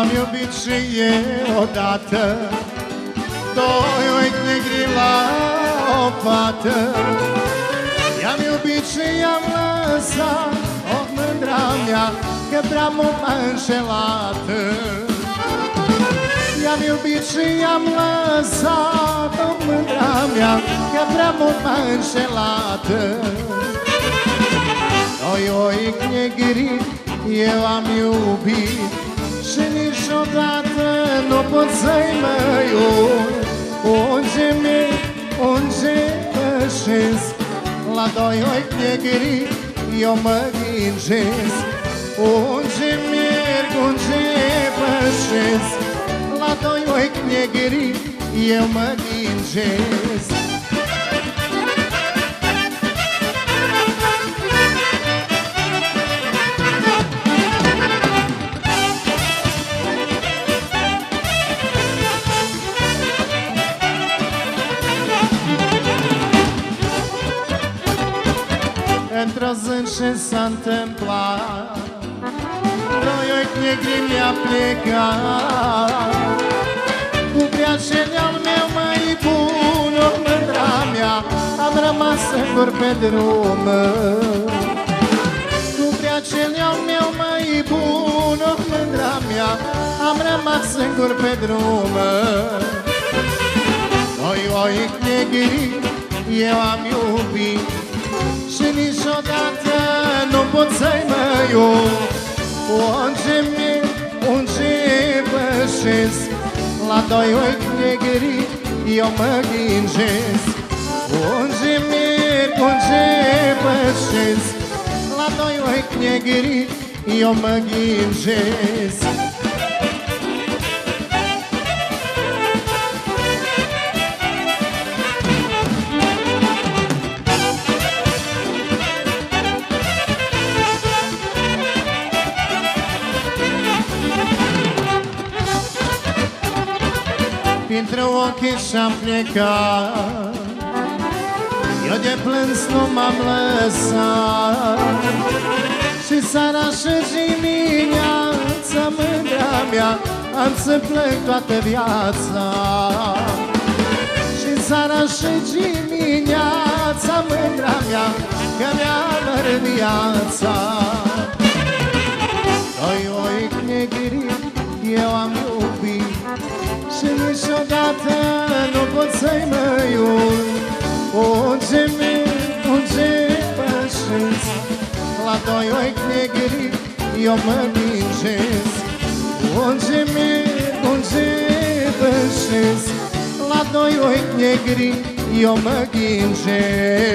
Am iubit și eu odată, doi ochi negri la o fată. I-am iubit și i-am lăsat, o mândra mea, că prea mult m-a înșelat. I-am iubit și i-am lăsat, o mândra mea, că prea mult m-a înșelat. Doi ochi negri eu am iubit și niciodată nu pot să-i mă iubesc. Unde pășesc, la doi ochi negri eu mă gândesc. Unde merg, unde pășesc, la doi ochi negri eu mă gândesc. Într-o zi ce s-a întâmplat, doi ochi negri mi-a plecat. Cu priașele al meu mai bun, o mândra mea, am rămas singur pe drum. Cu priașele al meu mai bun, o mândra mea, am rămas singur pe drum. Doi ochi negri eu am iubit și niciodată nu pot să-i mă iubesc. Unde pășesc, la doi ochi negri eu mă gândesc. Unde merg, unde pășesc, la doi ochi negri eu mă gândesc. Dintre ochii și-am plecat, eu de plâns nu m-am lăsat. Și seara și dimineața, mândra mea, am să plec toată viața. Și seara și dimineața, mândra mea, că mi-a viața. Doi ochi negri eu am iubit și niciodată nu pot să-i mă iubesc. Unde merg, unde pășesc, la doi ochi negri eu mă gândesc. Unde merg, unde pășesc, la doi ochi negri eu mă gândesc.